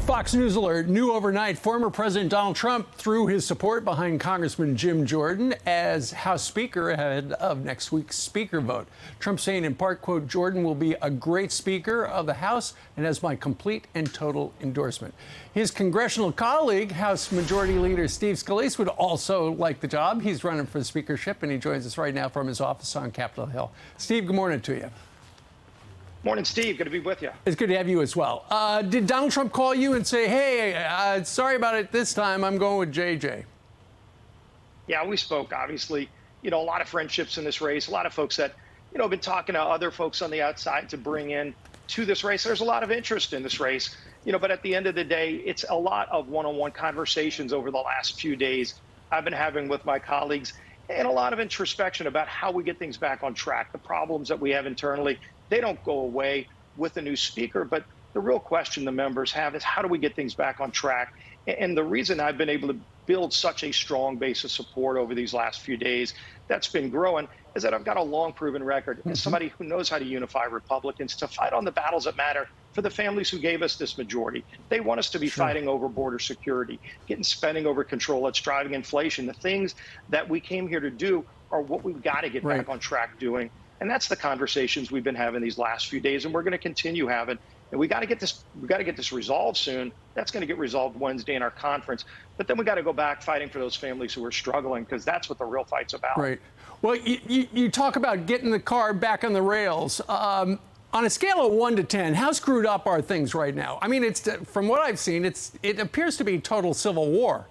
Fox News alert. New overnight, former President Donald Trump threw his support behind Congressman Jim Jordan as House Speaker ahead of next week's Speaker vote. Trump saying in part, quote, "Jordan will be a great Speaker of the House and has my complete and total endorsement." His congressional colleague, House Majority Leader Steve Scalise, would also like the job. He's running for the speakership, and he joins us right now from his office on Capitol Hill. Steve, good morning to you. Morning, Steve. Good to be with you. It's good to have you as well. Did Donald Trump call you and say, hey, sorry about it this time, I'm going with JJ? Yeah, we spoke, obviously. You know, a lot of friendships in this race, a lot of folks that, you know, have been talking to other folks on the outside to bring in to this race. There's a lot of interest in this race, you know, but at the end of the day, it's a lot of one-on-one conversations over the last few days I've been having with my colleagues, and a lot of introspection about how we get things back on track. The problems that we have internally, they don't go away with a new speaker, but the real question the members have is how do we get things back on track? And the reason I've been able to build such a strong base of support over these last few days that's been growing is that I've got a long proven record as somebody who knows how to unify Republicans to fight on the battles that matter for the families who gave us this majority. They want us to be fighting over border security, getting spending over control that's driving inflation. The things that we came here to do are what we've got to get back on track doing. And that's the conversations we've been having these last few days, and we're going to continue having. And we got to get this resolved soon. That's going to get resolved Wednesday in our conference. But then we got to go back fighting for those families who are struggling, because that's what the real fight's about. Right. Well, you talk about getting the car back on the rails. On a scale of 1 to 10, how screwed up are things right now? I mean, it's from what I've seen, it appears to be total civil war.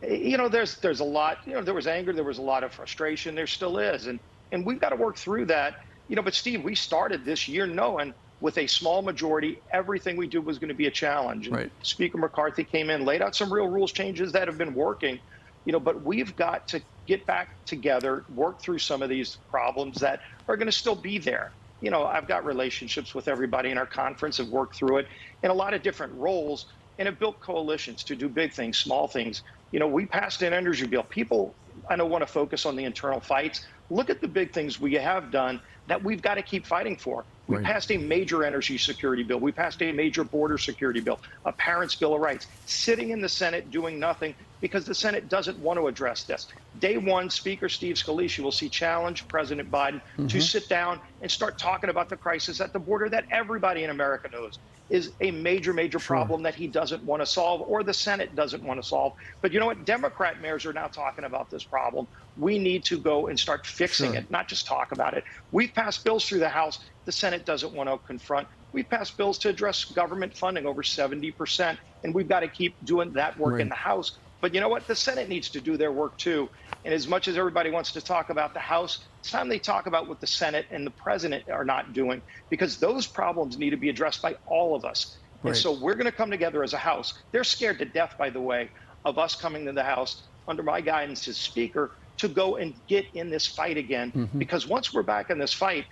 You know, there's a lot. You know, there was anger, there was a lot of frustration. There still is, and we've got to work through that. You know, but Steve, we started this year knowing with a small majority, everything we do was going to be a challenge. And Speaker McCarthy came in, laid out some real rules changes that have been working, you know, but we've got to get back together, work through some of these problems that are going to still be there. You know, I've got relationships with everybody in our conference, have worked through it in a lot of different roles, and have built coalitions to do big things, small things. You know, we passed an energy bill. People, I know, want to focus on the internal fights. Look at the big things we have done that we've got to keep fighting for. We passed a major energy security bill. We passed a major border security bill, a Parents' Bill of Rights, sitting in the Senate doing nothing because the Senate doesn't want to address this. Day one, Speaker Steve Scalise, you will see challenge President Biden to sit down and start talking about the crisis at the border that everybody in America knows is a major, major problem that he doesn't want to solve, or the Senate doesn't want to solve. But you know what? Democrat mayors are now talking about this problem. We need to go and start fixing it, not just talk about it. We've passed bills through the House the Senate doesn't want to confront. We've passed bills to address government funding over 70%, and we've got to keep doing that work in the House. But you know what? The Senate needs to do their work too. And as much as everybody wants to talk about the House, it's time they talk about what the Senate and the president are not doing, because those problems need to be addressed by all of us. And so we're going to come together as a House. They're scared to death, by the way, of us coming to the House under my guidance as Speaker to go and get in this fight again. Because once we're back in this fight,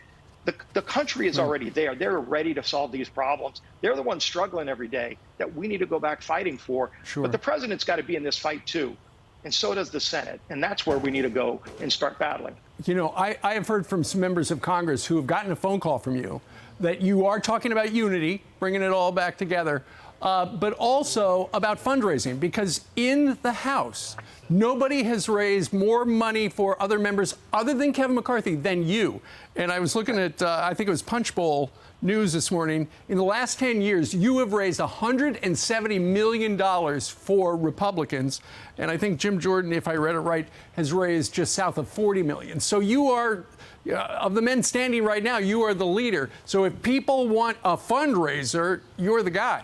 the country is already there. They're ready to solve these problems. They're the ones struggling every day that we need to go back fighting for. But the president's got to be in this fight too. And so does the Senate. And that's where we need to go and start battling. You know, I have heard from some members of Congress who have gotten a phone call from you that you are talking about unity, bringing it all back together, but also about fundraising, because in the House, nobody has raised more money for other members other than Kevin McCarthy than you. And I was looking at, I think it was Punch Bowl News this morning. In the last 10 years, you have raised $170 million for Republicans. And I think Jim Jordan, if I read it right, has raised just south of $40 million. So you are, of the men standing right now, you are the leader. So if people want a fundraiser, you're the guy.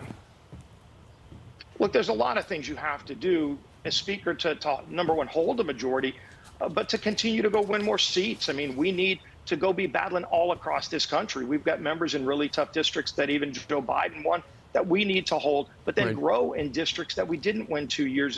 Look, there's a lot of things you have to do as Speaker to number one, hold a majority, but to continue to go win more seats. I mean, we need to go be battling all across this country. We've got members in really tough districts that even Joe Biden won that we need to hold, but then grow in districts that we didn't win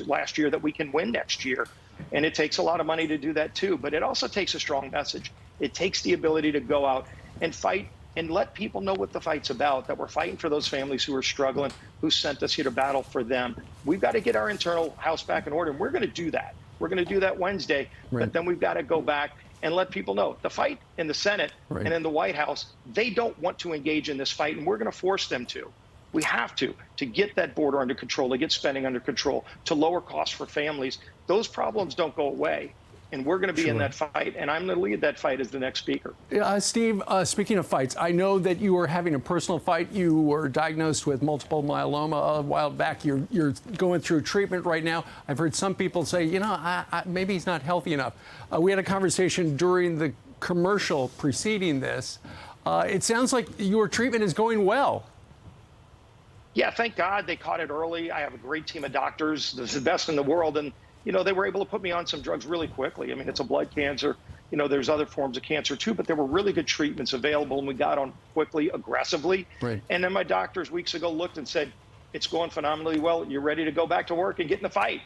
last year that we can win next year. And it takes a lot of money to do that too, but it also takes a strong message. It takes the ability to go out and fight and let people know what the fight's about, that we're fighting for those families who are struggling, who sent us here to battle for them. We've got to get our internal House back in order, and we're going to do that. We're going to do that Wednesday, but then we've got to go back and let people know the fight in the Senate and in the White House, they don't want to engage in this fight, and we're going to force them to. We have to get that border under control, to get spending under control, to lower costs for families. Those problems don't go away. And we're going to be in that fight, and I'm going to lead that fight as the next speaker. Steve, speaking of fights, I know that you were having a personal fight. You were diagnosed with multiple myeloma a while back. You're going through treatment right now. I've heard some people say, maybe he's not healthy enough. We had a conversation during the commercial preceding this. It sounds like your treatment is going well. Yeah, thank God they caught it early. I have a great team of doctors, the best in the world, and they were able to put me on some drugs really quickly. I mean, it's a blood cancer. There's other forms of cancer too, but there were really good treatments available, and we got on quickly, aggressively. Right. And then my doctors weeks ago looked and said, it's going phenomenally well. You're ready to go back to work and get in the fight.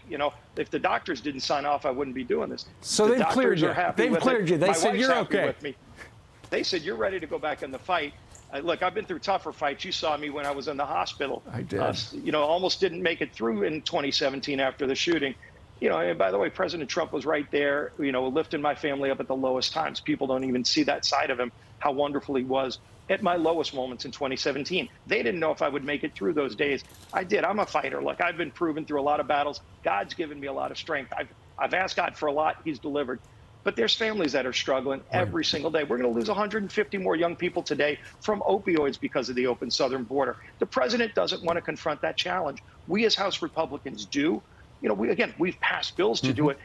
If the doctors didn't sign off, I wouldn't be doing this. So they've cleared you. They've cleared you. They said you're okay. With me. They said, you're ready to go back in the fight. Look, I've been through tougher fights. You saw me when I was in the hospital. I did. Almost didn't make it through in 2017 after the shooting. And by the way, President Trump was right there, lifting my family up at the lowest times. People don't even see that side of him, how wonderful he was at my lowest moments in 2017. They didn't know if I would make it through those days. I did. I'm a fighter. Look, I've been proven through a lot of battles. God's given me a lot of strength. I've asked God for a lot. He's delivered. But there's families that are struggling every single day. We're going to lose 150 more young people today from opioids because of the open southern border. The president doesn't want to confront that challenge. We as House Republicans do. We've passed bills to do it.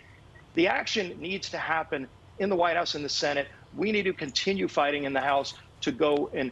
The action needs to happen in the White House and the Senate. We need to continue fighting in the House to go and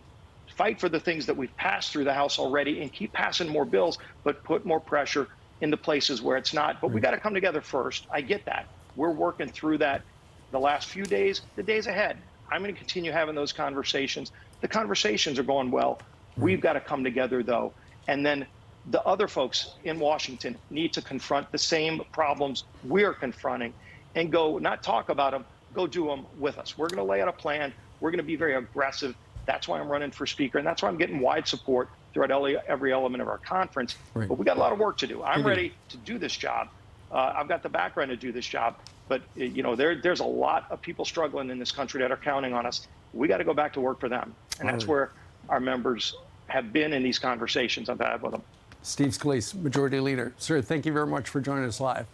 fight for the things that we've passed through the House already and keep passing more bills, but put more pressure in the places where it's not. But we got to come together first. I get that. We're working through that the last few days, the days ahead. I'm going to continue having those conversations. The conversations are going well. We've got to come together, though. And then the other folks in Washington need to confront the same problems we're confronting and go, not talk about them, go do them with us. We're going to lay out a plan. We're going to be very aggressive. That's why I'm running for speaker, and that's why I'm getting wide support throughout every element of our conference. Right. But we got a lot of work to do. I'm ready to do this job. I've got the background to do this job. But, there's a lot of people struggling in this country that are counting on us. We got to go back to work for them. And that's where our members have been in these conversations I've had with them. Steve Scalise, Majority Leader. Sir, thank you very much for joining us live.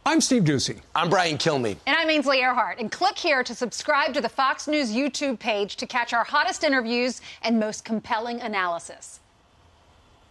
I'm Steve Doocy. I'm Brian Kilmeade. And I'm Ainsley Earhart. And click here to subscribe to the Fox News YouTube page to catch our hottest interviews and most compelling analysis.